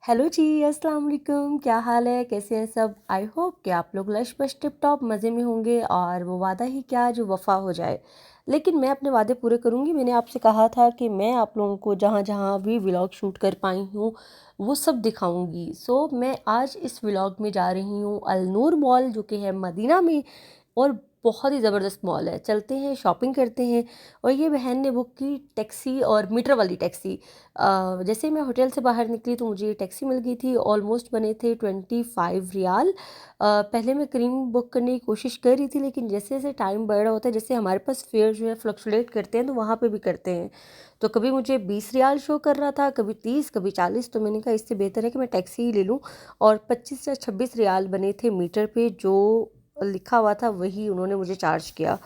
Hello जी, अस्सलाम वालेकुम। क्या हाल है, कैसे हैं सब? आई होप कि आप लोग लश बश टिप टॉप मज़े में होंगे और वो वादा ही क्या जो वफ़ा हो जाए। लेकिन मैं अपने वादे पूरे करूँगी। मैंने आपसे कहा था कि मैं आप लोगों को जहाँ जहाँ भी व्लॉग शूट कर पाई हूँ वो सब दिखाऊंगी। सो मैं आज इस व्लॉग में जा रही हूँ अल नूर मॉल, जो कि है मदीना में, और बहुत ही ज़बरदस्त मॉल है। चलते हैं, शॉपिंग करते हैं। और ये बहन ने बुक की टैक्सी, और मीटर वाली टैक्सी। जैसे मैं होटल से बाहर निकली तो मुझे ये टैक्सी मिल गई थी। ऑलमोस्ट बने थे 25 रियाल। पहले मैं क्रीम बुक करने की कोशिश कर रही थी, लेकिन जैसे जैसे टाइम बढ़ रहा होता है, जैसे हमारे पास फेयर जो है फ्लक्चुएट करते हैं, तो वहाँ पे भी करते हैं। तो कभी मुझे 20 रियाल शो कर रहा था, कभी 30, कभी 40। तो मैंने कहा इससे बेहतर है कि मैं टैक्सी ही ले लूँ। और 25 या 26 रियाल बने थे मीटर पे। जो लिखा हुआ था वही उन्होंने मुझे चार्ज किया।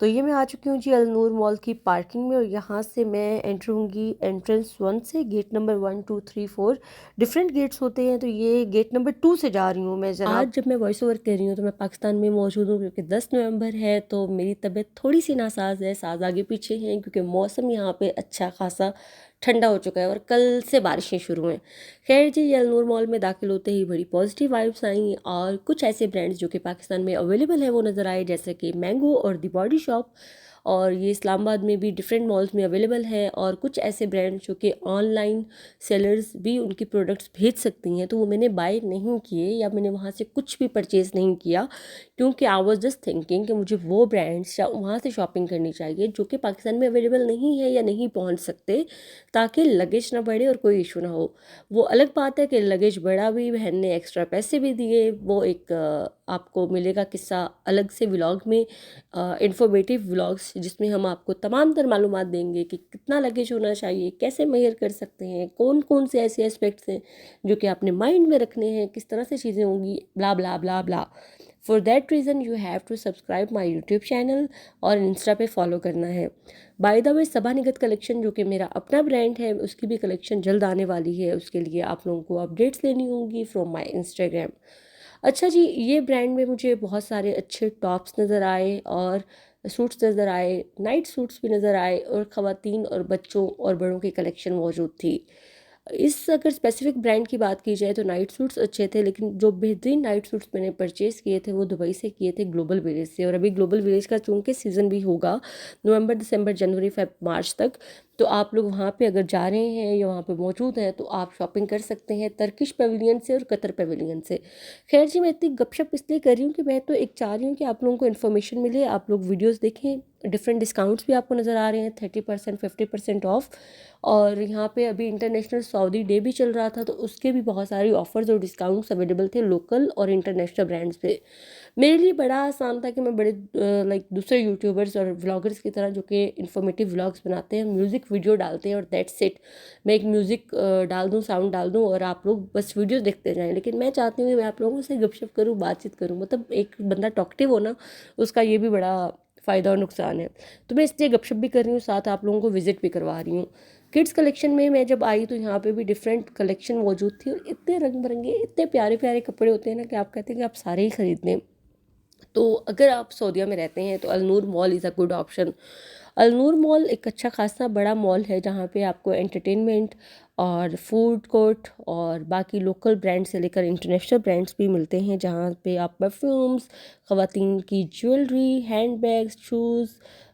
तो ये मैं आ चुकी हूँ जी अल नूर मॉल की पार्किंग में, और यहाँ से मैं एंटर होंगी एंट्रेंस 1 से। गेट नंबर 1, 2, 3, 4 डिफरेंट गेट्स होते हैं, तो ये गेट नंबर 2 से जा रही हूँ मैं जनाब। आज जब मैं वॉइस ओवर कर रही हूँ तो मैं पाकिस्तान में मौजूद हूँ, क्योंकि 10 नवंबर है, तो मेरी तबीयत थोड़ी सी नासाज है। साज आगे पीछे हैं, क्योंकि मौसम यहाँ पे अच्छा खासा ठंडा हो चुका है और कल से बारिशें शुरू हैं। खैर जी, ये अलनूर मॉल में दाखिल होते ही बड़ी पॉजिटिव वाइब्स आई, और कुछ ऐसे ब्रांड्स जो कि पाकिस्तान में अवेलेबल है वो नज़र आए, जैसे कि मैंगो और द बॉडी शॉप। और ये इस्लामाबाद में भी डिफरेंट मॉल्स में अवेलेबल है। और कुछ ऐसे ब्रांड्स जो कि ऑनलाइन सेलर्स भी उनकी प्रोडक्ट्स भेज सकती हैं, तो वो मैंने बाय नहीं किए, या मैंने वहाँ से कुछ भी परचेज़ नहीं किया, क्योंकि आई वॉज जस्ट थिंकिंग कि मुझे वो ब्रांड्स वहाँ से शॉपिंग करनी चाहिए जो कि पाकिस्तान में अवेलेबल नहीं है या नहीं पहुँच सकते, ताकि लगेज ना बढ़े और कोई इशू ना हो। वो अलग बात है कि लगेज बढ़ा भी, बहन ने एक्स्ट्रा पैसे भी दिए। वो एक आपको मिलेगा किस्सा अलग से व्लॉग में, इंफॉर्मेटिव व्लॉग्स, जिसमें हम आपको तमाम तर मालूमात देंगे कि कितना लगेज होना चाहिए, कैसे मेजर कर सकते हैं, कौन कौन से ऐसे एस्पेक्ट्स हैं जो कि आपने माइंड में रखने हैं, किस तरह से चीज़ें होंगी, blah blah blah blah. For that reason you have to subscribe my YouTube channel, और इंस्टा पे फॉलो करना है। By the way, Saba Nigat collection जो कि मेरा अपना ब्रांड है, उसकी भी कलेक्शन जल्द आने वाली है। उसके लिए आप लोगों को अपडेट्स लेनी होंगी फ्रॉम माय इंस्टाग्राम। अच्छा जी, ये ब्रांड में मुझे बहुत सारे अच्छे टॉप्स नज़र आए, और सूट्स नज़र आए, नाइट सूट्स भी नज़र आए, और ख़वातीन और बच्चों और बड़ों की कलेक्शन मौजूद थी। इस अगर स्पेसिफिक ब्रांड की बात की जाए तो नाइट सूट्स अच्छे थे, लेकिन जो बेहतरीन नाइट सूट्स मैंने परचेज़ किए थे वो दुबई से किए थे, ग्लोबल विलेज से। और अभी ग्लोबल विलेज का चूँकि सीज़न भी होगा नवंबर, दिसंबर, जनवरी, फेब, मार्च तक, तो आप लोग वहाँ पे अगर जा रहे हैं या वहाँ पे मौजूद हैं तो आप शॉपिंग कर सकते हैं तर्किश पेविलियन से और कतर पेविलियन से। खैर जी, मैं इतनी गपशप इसलिए कर रही हूँ कि मैं तो एक चाह रही हूँ कि आप लोगों को इन्फॉर्मेशन मिले, आप लोग वीडियोस देखें। डिफरेंट डिस्काउंट्स भी आपको नज़र आ रहे हैं, 30%, 50% ऑफ। और यहाँ पे अभी इंटरनेशनल सऊदी डे भी चल रहा था, तो उसके भी बहुत सारी ऑफर्स और डिस्काउंट्स अवेलेबल थे लोकल और इंटरनेशनल ब्रांड्स पे। मेरे लिए बड़ा आसान था कि मैं बड़े लाइक दूसरे यूट्यूबर्स और व्लॉगर्स की तरह, जो कि इन्फॉर्मेटिव व्लॉग्स बनाते हैं, म्यूज़िक वीडियो डालते हैं, और दैट्स इट। मैं एक म्यूज़िक डाल दूँ, साउंड डाल दूँ, और आप लोग बस वीडियो देखते जाएं। लेकिन मैं चाहती हूँ कि मैं आप लोगों से गपशप करूँ, बातचीत करूँ। मतलब एक बंदा टॉकटिव हो ना, उसका ये भी बड़ा फ़ायदा और नुकसान है। तो मैं इसलिए गपशप भी कर रही हूँ, साथ आप लोगों को विजिट भी करवा रही हूँ। किड्स कलेक्शन में मैं जब आई तो यहाँ पे भी डिफरेंट कलेक्शन मौजूद थी, और इतने रंग बिरंगे, इतने प्यारे प्यारे कपड़े होते हैं ना, कि आप कहते हैं कि आप सारे ही खरीद लें। तो अगर आप सऊदीया में रहते हैं तो Alnoor mall is a good option. Alnoor mall एक अच्छा खासा बड़ा मॉल है, जहाँ पे आपको एंटरटेनमेंट और फूड कोर्ट और बाकी लोकल ब्रांड से लेकर इंटरनेशनल ब्रांड्स भी मिलते हैं, जहाँ पे आप परफ्यूम्स, ख़वातीन की ज्वेलरी, हैंड बैग्स, शूज़,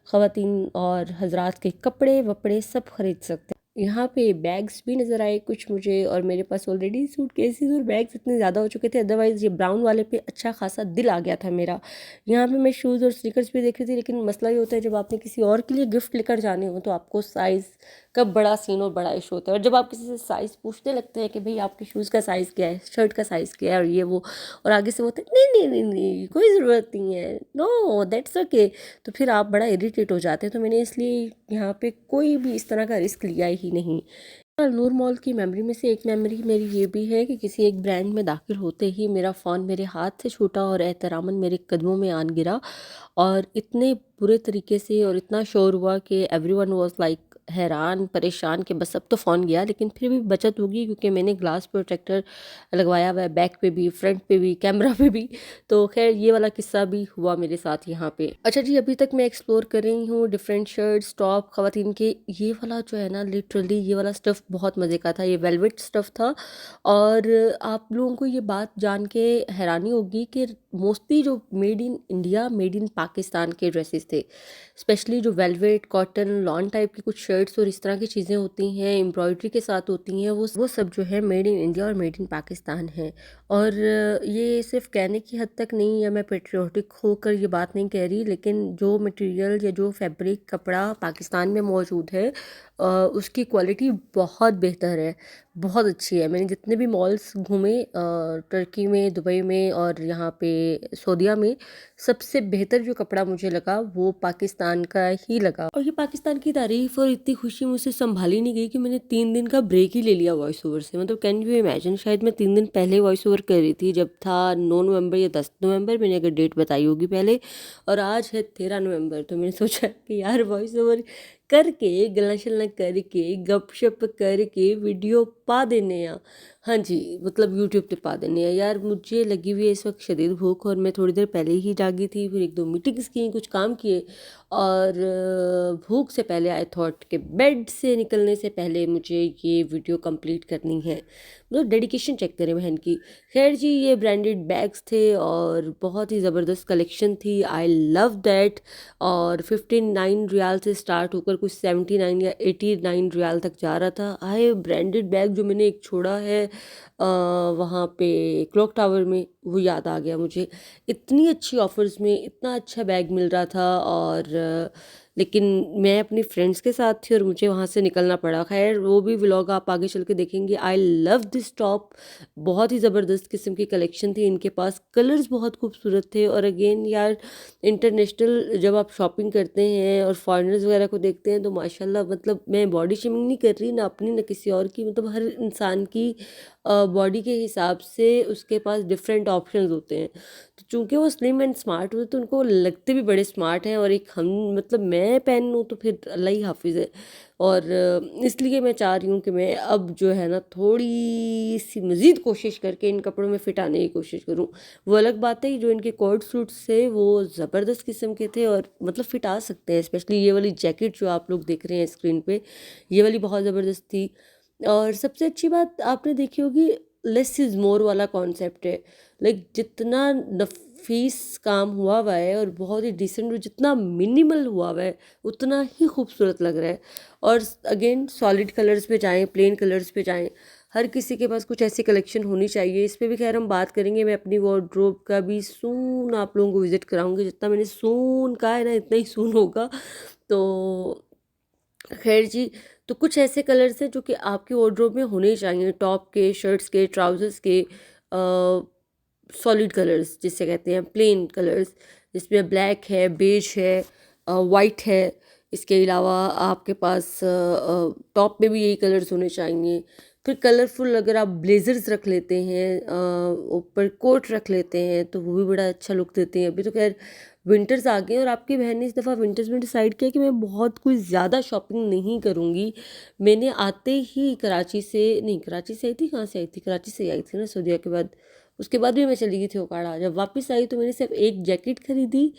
ख़वातीन और हजरात के कपड़े वपड़े सब खरीद सकते हैं। यहाँ पे बैग्स भी नज़र आए कुछ मुझे, और मेरे पास ऑलरेडी सूट केसेस और बैग्स इतने ज़्यादा हो चुके थे, अदरवाइज़ ये ब्राउन वाले पे अच्छा खासा दिल आ गया था मेरा। यहाँ पे मैं शूज़ और स्नीकर्स भी देख रही थी, लेकिन मसला ये होता है जब आपने किसी और के लिए गिफ्ट लेकर जाने हो तो आपको साइज़ का बड़ा सीन और बड़ा इशू होता है। और जब आप किसी से साइज़ पूछने लगते हैं कि भाई आपके शूज़ का साइज़ क्या है, शर्ट का साइज़ क्या है, और ये वो, और आगे से वो होता है नहीं नहीं नहीं नहीं, कोई ज़रूरत नहीं है, नो दैट्स ओके, तो फिर आप बड़ा इरिटेट हो जाते हैं। तो मैंने इसलिए यहाँ पे कोई भी इस तरह का रिस्क लिया ही नहीं। नूर मॉल की मेमोरी में से एक मेमोरी मेरी ये भी है कि किसी एक ब्रांड में दाखिल होते ही मेरा फ़ोन मेरे हाथ से छूटा और एहतरामन मेरे कदमों में आन गिरा, और इतने बुरे तरीके से और इतना शोर हुआ कि एवरीवन वाज लाइक हैरान परेशान कि बस अब तो फ़ोन गया, लेकिन फिर भी बचत होगी क्योंकि मैंने ग्लास प्रोटेक्टर लगवाया हुआ है, बैक पे भी, फ्रंट पे भी, कैमरा पे भी। तो खैर ये वाला किस्सा भी हुआ मेरे साथ यहाँ पे। अच्छा जी, अभी तक मैं एक्सप्लोर कर रही हूँ डिफरेंट शर्ट्स, टॉप ख़वातीन के। ये वाला जो है ना, लिटरली ये वाला स्टफ़ बहुत मज़े का था। ये वेलवेट स्टफ़ था। और आप लोगों को ये बात जान के हैरानी होगी कि मोस्टली जो made in India, made in Pakistan के ड्रेसेस थे। स्पेशली जो वेलवेट, कॉटन, लॉन टाइप की कुछ शर्ट्स और इस तरह की चीज़ें होती हैं, एम्ब्रॉयडरी के साथ होती हैं, वो सब जो है मेड इन इंडिया और मेड इन पाकिस्तान है। और ये सिर्फ कहने की हद तक नहीं, या मैं पेट्रियोटिक होकर ये बात नहीं कह रही, लेकिन जो मटेरियल या जो फैब्रिक कपड़ा पाकिस्तान में मौजूद है उसकी क्वालिटी बहुत बेहतर है, बहुत अच्छी है। मैंने जितने भी मॉल्स घूमे टर्की में, दुबई में और यहाँ पे सऊदीया में, सबसे बेहतर जो कपड़ा मुझे लगा वो पाकिस्तान का ही लगा। और ये पाकिस्तान की तारीफ़ और इतनी खुशी मुझसे संभाली नहीं गई कि मैंने 3 दिन का ब्रेक ही ले लिया वॉइस ओवर से। मतलब कैन यू इमेजिन, शायद मैं 3 दिन पहले वॉइस ओवर कर रही थी, जब था 9 नवंबर या 10 नवंबर, मैंने अगर डेट बताई होगी पहले, और आज है 13 नवंबर। तो मैंने सोचा कि यार वॉइस ओवर करके, गल्ला शल्ला करके, गपशप करके वीडियो पा देने या, हाँ जी, मतलब यूट्यूब पे पा देने हैं। यार मुझे लगी हुई है इस वक्त शदीद भूख, और मैं थोड़ी देर पहले ही जागी थी, फिर 1-2 मीटिंग्स की, कुछ काम किए, और भूख से पहले आई थॉट कि बेड से निकलने से पहले मुझे ये वीडियो कंप्लीट करनी है। मतलब डेडिकेशन चेक करें बहन की। खैर जी, ये ब्रांडेड बैग्स थे और बहुत ही ज़बरदस्त कलेक्शन थी। I love that. और 59 रियाल से स्टार्ट होकर कुछ 79 या 89 रियाल तक जा रहा था। आए ब्रांडेड बैग जो मैंने एक छोड़ा है वहाँ पे क्लॉक टावर में, वो याद आ गया मुझे। इतनी अच्छी ऑफ़र्स में इतना अच्छा बैग मिल रहा था। और लेकिन मैं अपनी फ्रेंड्स के साथ थी और मुझे वहाँ से निकलना पड़ा। खैर वो भी व्लॉग आप आगे चल के देखेंगे। I love this top. बहुत ही ज़बरदस्त किस्म की कलेक्शन थी इनके पास, कलर्स बहुत खूबसूरत थे। और अगेन यार, इंटरनेशनल जब आप शॉपिंग करते हैं और फॉरेनर्स वगैरह को देखते हैं तो माशाल्लाह, मतलब मैं बॉडी शेमिंग नहीं कर रही, ना अपनी ना किसी और की, मतलब हर इंसान की बॉडी के हिसाब से उसके पास डिफरेंट ऑप्शंस होते हैं। तो चूंकि वो स्लिम एंड स्मार्ट होते तो उनको लगते भी बड़े स्मार्ट हैं, और एक हम, मतलब मैं पहनूँ तो फिर अल्लाह ही हाफिज़ है। और इसलिए मैं चाह रही हूँ कि मैं अब जो है ना, थोड़ी सी मज़ीद कोशिश करके इन कपड़ों में फ़िट आने की कोशिश करूँ। वो अलग बात है कि जो इनके कोट सूट्स थे वो ज़बरदस्त किस्म के थे और मतलब फ़िट आ सकते हैं। स्पेशली ये वाली जैकेट जो आप लोग देख रहे हैं स्क्रीन पे, ये वाली बहुत ज़बरदस्त थी। और सबसे अच्छी बात आपने देखी होगी, लेस इज़ मोर वाला कॉन्सेप्ट है। लाइक जितना नफीस काम हुआ है और बहुत ही डिसेंट, जितना मिनिमल हुआ है उतना ही खूबसूरत लग रहा है। और अगेन सॉलिड कलर्स पे जाएं, प्लेन कलर्स पे जाएं, हर किसी के पास कुछ ऐसी कलेक्शन होनी चाहिए। इस पे भी खैर हम बात करेंगे। मैं अपनी वार्डरोब का भी सून आप लोगों को विज़िट कराऊंगी। जितना मैंने सून कहा है ना, इतना ही सून होगा। तो खैर जी, तो कुछ ऐसे कलर्स हैं जो कि आपके वार्डरोब में होने चाहिए, टॉप के, शर्ट्स के, ट्राउजर्स के, सॉलिड कलर्स जिसे कहते हैं, प्लेन कलर्स, जिसमें ब्लैक है, बेज है, वाइट है। इसके अलावा आपके पास टॉप में भी यही कलर्स होने चाहिए। फिर कलरफुल अगर आप ब्लेजर्स रख लेते हैं, ऊपर कोट रख लेते हैं, तो वो भी बड़ा अच्छा लुक देते हैं। अभी तो खैर विंटर्स आ गए और आपकी बहन ने इस दफ़ा विंटर्स में डिसाइड किया कि मैं बहुत कुछ ज़्यादा शॉपिंग नहीं करूँगी। मैंने आते ही कराची से, नहीं कराची से आई थी, कहाँ से आई थी, कराची से आई थी ना सऊदीया के बाद। उसके बाद भी मैं चली गई थी ओकाड़ा। जब वापस आई तो मैंने सिर्फ एक जैकेट खरीदी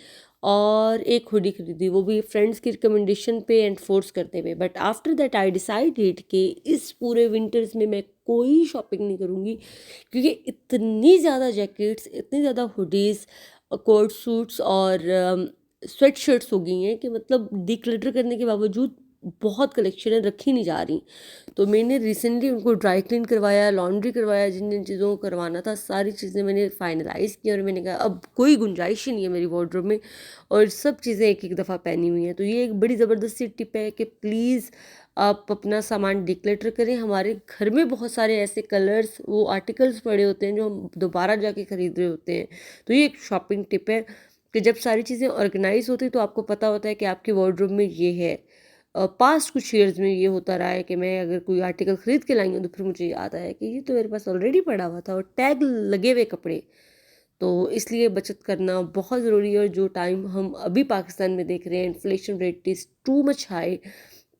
और एक हुडी खरीदी, वो भी फ्रेंड्स की रिकमेंडेशन पे एंड फोर्स करते हुए। But after that I decided कि इस पूरे विंटर्स में मैं कोई शॉपिंग नहीं करूँगी, क्योंकि इतनी ज़्यादा जैकेट्स, इतनी ज़्यादा हुडीज़, कोट सूट्स और स्वेट शर्ट्स हो गई हैं कि मतलब डिक्लटर करने के बावजूद बहुत कलेक्शन रखी नहीं जा रही। तो मैंने रिसेंटली उनको ड्राई क्लीन करवाया, लॉन्ड्री करवाया, जिन जिन चीज़ों को करवाना था सारी चीज़ें मैंने फाइनलाइज़ की। और मैंने कहा अब कोई गुंजाइश ही नहीं है मेरी वार्डरोब में, और सब चीज़ें एक एक दफ़ा पहनी हुई हैं। तो ये एक बड़ी ज़बरदस्त सी टिप है कि प्लीज़ आप अपना सामान डिक्लटर करें। हमारे घर में बहुत सारे ऐसे कलर्स, वो आर्टिकल्स पड़े होते हैं जो हम दोबारा जाके ख़रीद रहे होते हैं। तो ये एक शॉपिंग टिप है कि जब सारी चीज़ें ऑर्गेनाइज होती तो आपको पता होता है कि आपकी वार्डरोब में ये है। पास्ट कुछ ईयर्स में ये होता रहा है कि मैं अगर कोई आर्टिकल ख़रीद के लाई हूँ तो फिर मुझे याद आया कि ये तो मेरे पास ऑलरेडी पड़ा हुआ था, और टैग लगे हुए कपड़े। तो इसलिए बचत करना बहुत ज़रूरी है। और जो टाइम हम अभी पाकिस्तान में देख रहे हैं, inflation rate is too much high,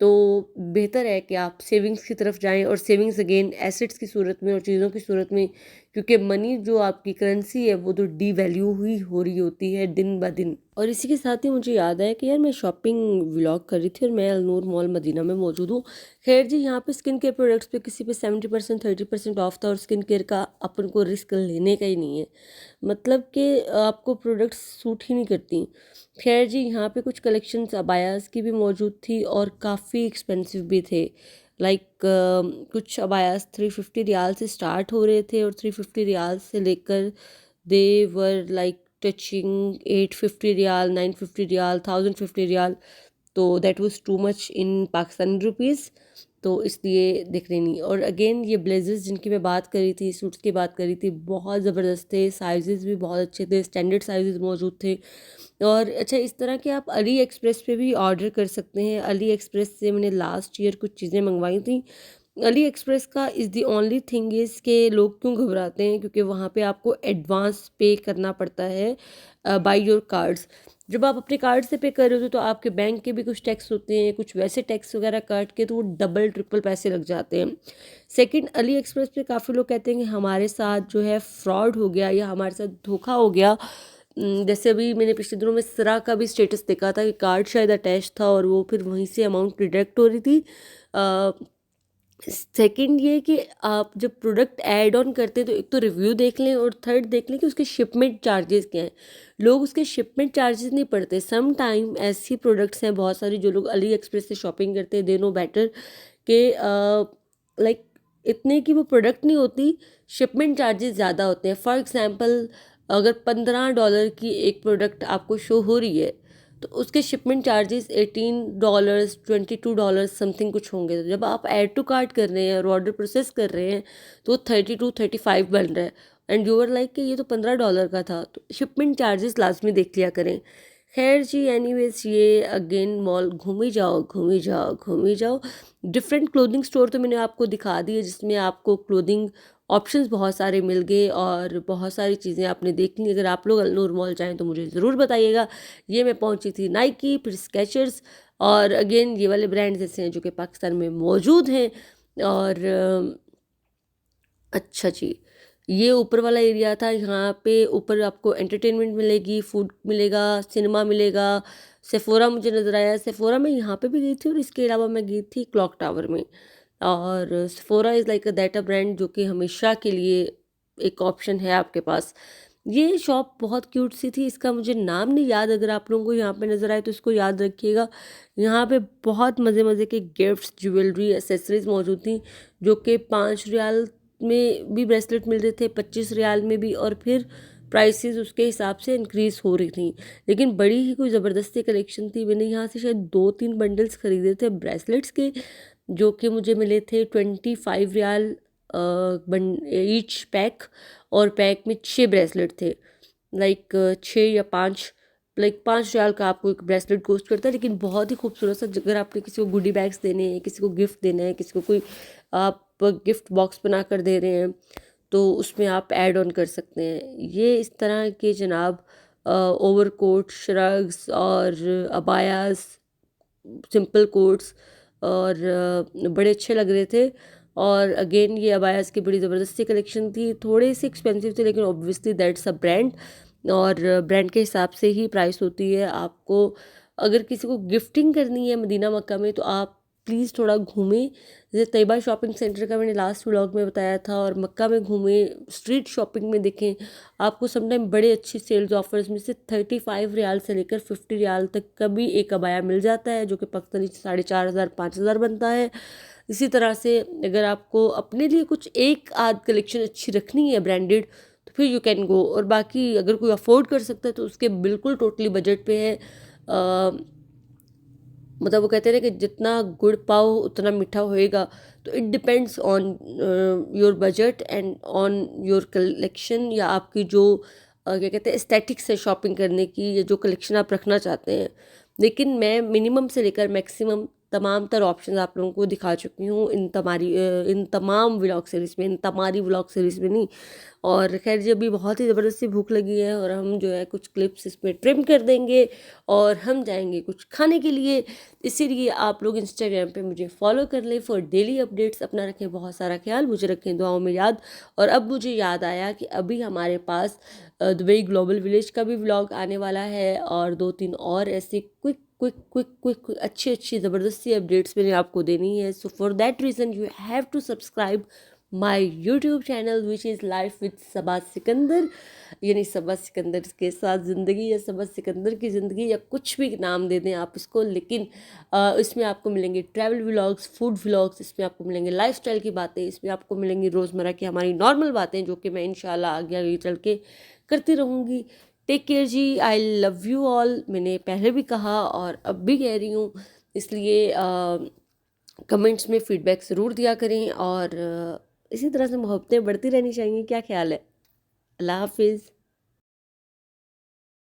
तो बेहतर है कि आप सेविंग्स की तरफ जाएं, और सेविंग्स अगेन एसेट्स की सूरत में और चीज़ों की सूरत में, क्योंकि मनी जो आपकी करेंसी है वो तो डीवैल्यू हुई हो रही होती है दिन ब दिन। और इसी के साथ ही मुझे याद है कि यार मैं शॉपिंग व्लॉग कर रही थी और मैं अलनूर मॉल मदीना में मौजूद हूँ। खैर जी, यहाँ पे स्किन केयर प्रोडक्ट्स पे किसी पे 70% 30% ऑफ था, और स्किन केयर का अपन को रिस्क लेने का ही नहीं है, मतलब कि आपको प्रोडक्ट्स सूट ही नहीं करती। खैर जी, यहाँ पे कुछ कलेक्शंस अबायास की भी मौजूद थी और काफ़ी एक्सपेंसिव भी थे। लाइक कुछ अबायास 350 रियाल से स्टार्ट हो रहे थे, और 350 रियाल से लेकर they were like touching 850 riyal, 950 riyal, 1050 riyal. तो that was too much in Pakistani rupees, तो इसलिए देख रही नहीं। और अगेन ये ब्लेजर्स जिनकी मैं बात करी थी, सूट्स की बात करी थी, बहुत ज़बरदस्त थे, साइजेस भी बहुत अच्छे थे, स्टैंडर्ड साइजेस मौजूद थे। और अच्छा, इस तरह के आप अली एक्सप्रेस पे भी ऑर्डर कर सकते हैं। अली एक्सप्रेस से मैंने लास्ट ईयर कुछ चीज़ें मंगवाई थी। अली एक्सप्रेस का is the only thing is के लोग क्यों घबराते हैं, क्योंकि वहाँ पे आपको एडवांस पे करना पड़ता है बाय योर कार्ड्स। जब आप अपने कार्ड से पे कर रहे हो तो आपके बैंक के भी कुछ टैक्स होते हैं, कुछ वैसे टैक्स वगैरह काट के, तो वो डबल ट्रिपल पैसे लग जाते हैं। सेकंड, अली एक्सप्रेस पे काफ़ी लोग कहते हैं कि हमारे साथ जो है फ्रॉड हो गया या हमारे साथ धोखा हो गया। जैसे अभी मैंने पिछले दिनों में सरा का भी स्टेटस देखा था कि कार्ड शायद अटैच था और वो फिर वहीं से अमाउंट डिडक्ट हो रही थी। सेकंड ये कि आप जब प्रोडक्ट ऐड ऑन करते हैं तो एक तो रिव्यू देख लें, और थर्ड देख लें कि उसके शिपमेंट चार्जेस क्या हैं। लोग उसके शिपमेंट चार्जेस नहीं पढ़ते। सम टाइम ऐसी प्रोडक्ट्स हैं बहुत सारी, जो लोग अली एक्सप्रेस से शॉपिंग करते हैं, दे नो बेटर कि लाइक इतने की वो प्रोडक्ट नहीं होती, शिपमेंट चार्जेस ज़्यादा होते हैं। फॉर एग्जांपल, अगर $15 की एक प्रोडक्ट आपको शो हो रही है तो उसके शिपमेंट चार्जेस $18, $22 समथिंग कुछ होंगे। तो जब आप ऐड टू कार्ट कर रहे हैं और ऑर्डर प्रोसेस कर रहे हैं तो 32-35 बन रहा है, एंड यूर लाइक कि ये तो $15 का था, तो शिपमेंट चार्जेस लाजमी देख लिया करें। खैर जी, एनीवेज, ये अगेन मॉल घूम ही जाओ, घूम ही जाओ, घूम ही जाओ। डिफरेंट क्लोथिंग स्टोर तो मैंने आपको दिखा दिए, जिसमें आपको क्लोथिंग ऑप्शंस बहुत सारे मिल गए और बहुत सारी चीज़ें आपने देख ली। अगर आप लोग अलनूर मॉल जाएँ तो मुझे ज़रूर बताइएगा। ये मैं पहुंची थी नाइकी, फिर स्केचर्स, और अगेन ये वाले ब्रांड्स ऐसे हैं जो कि पाकिस्तान में मौजूद हैं। और अच्छा जी, ये ऊपर वाला एरिया था। यहाँ पे ऊपर आपको एंटरटेनमेंट मिलेगी, फूड मिलेगा, सिनेमा मिलेगा। सेफोरा मुझे नज़र आया, सेफोरा मैं यहाँ पे भी गई थी, और इसके अलावा मैं गई थी क्लॉक टावर में। और Sephora is like a that a brand जो कि हमेशा के लिए एक ऑप्शन है आपके पास। ये शॉप बहुत क्यूट सी थी, इसका मुझे नाम नहीं याद, अगर आप लोगों को यहाँ पे नज़र आए तो इसको याद रखिएगा। यहाँ पे बहुत मज़े मज़े के गिफ्ट्स, ज्वेलरी, एसेसरीज मौजूद थी, जो कि 5 रियाल में भी ब्रेसलेट मिल रहे थे, 25 रियाल में भी, और फिर प्राइसेस उसके हिसाब से इंक्रीज़ हो रही थी। लेकिन बड़ी ही कोई ज़बरदस्ती कलेक्शन थी। मैंने यहाँ से शायद 2-3 बंडल्स खरीदे थे ब्रेसलेट्स के, जो कि मुझे मिले थे 25 रियाल ईच पैक, और पैक में 6 ब्रेसलेट थे। लाइक 6 या 5, लाइक 5 रियाल का आपको एक ब्रेसलेट कॉस्ट करता है, लेकिन बहुत ही खूबसूरत सा। अगर आपने किसी को गुडी बैग्स देने हैं, किसी को गिफ्ट देना है, किसी को कोई आप गिफ्ट बॉक्स बना कर दे रहे हैं, तो उसमें आप ऐड ऑन कर सकते हैं। ये इस तरह के जनाब ओवरकोट, श्रग्स और अबायास, सिंपल कोट्स, और बड़े अच्छे लग रहे थे। और अगेन ये अबायास की बड़ी ज़बरदस्ती कलेक्शन थी। थोड़े से एक्सपेंसिव थे, लेकिन ऑब्वियसली दैट्स अ ब्रांड, और ब्रांड के हिसाब से ही प्राइस होती है। आपको अगर किसी को गिफ्टिंग करनी है मदीना मक्का में, तो आप प्लीज़ थोड़ा घूमें। जैसे तैयबा शॉपिंग सेंटर का मैंने लास्ट व्लॉग में बताया था, और मक्का में घूमें, स्ट्रीट शॉपिंग में देखें। आपको समटाइम बड़े अच्छी सेल्स ऑफर्स में से 35 रियाल से लेकर 50 रियाल तक का भी एक अबाया मिल जाता है, जो कि पाकिस्तानी 4,500 5,000 बनता है। इसी तरह से अगर आपको अपने लिए कुछ एक आध कलेक्शन अच्छी रखनी है ब्रांडेड, तो फिर यू कैन गो। और बाकी अगर कोई अफोर्ड कर सकता है तो उसके बिल्कुल टोटली बजट पे है। मतलब वो कहते हैं ना कि जितना गुड़ पाओ उतना मीठा होएगा। तो it depends on your budget and on your collection, या आपकी जो क्या कहते हैं एस्थेटिक्स है शॉपिंग करने की, या जो कलेक्शन आप रखना चाहते हैं। लेकिन मैं मिनिमम से लेकर मैक्सिमम तमाम तर ऑप्शन आप लोगों को दिखा चुकी हूँ इन तमाम व्लॉग सीरीज़ में, इन तमारी व्लॉग सीरीज़ में नहीं। और खैर जी अभी बहुत ही ज़बरदस्ती भूख लगी है और हम जो है कुछ क्लिप्स इसमें ट्रिम कर देंगे और हम जाएंगे कुछ खाने के लिए। इसीलिए आप लोग इंस्टाग्राम पे मुझे फॉलो कर लें फॉर डेली अपडेट्स। अपना रखें बहुत सारा ख्याल, मुझे रखें दुआओं में याद। और अब मुझे याद आया कि अभी हमारे पास दुबई ग्लोबल विलेज का भी व्लॉग आने वाला है और 2-3 और ऐसे क्विक क्विक क्विक क्विक अच्छी अच्छी ज़बरदस्ती अपडेट्स मैंने आपको देनी है। So for that reason you have to subscribe my YouTube channel which is life with Saba Sikandar, यानी सबा सिकंदर के साथ ज़िंदगी या सबा सिकंदर की ज़िंदगी या कुछ भी नाम दे दें आप इसको। लेकिन इसमें आपको मिलेंगे ट्रैवल व्लॉग्स, फूड व्लॉग्स, इसमें आपको मिलेंगे लाइफस्टाइल की बातें, इसमें आपको मिलेंगी रोज़मर्रा की हमारी नॉर्मल बातें जो कि मैं इंशाल्लाह आगे आगे चल के करती रहूँगी। टेक केयर जी, आई लव यू ऑल। मैंने पहले भी कहा और अब भी कह रही हूँ, इसलिए कमेंट्स में फ़ीडबैक ज़रूर दिया करें और इसी तरह से मोहब्बतें बढ़ती रहनी चाहिए। क्या ख्याल है? अल्लाह हाफिज़।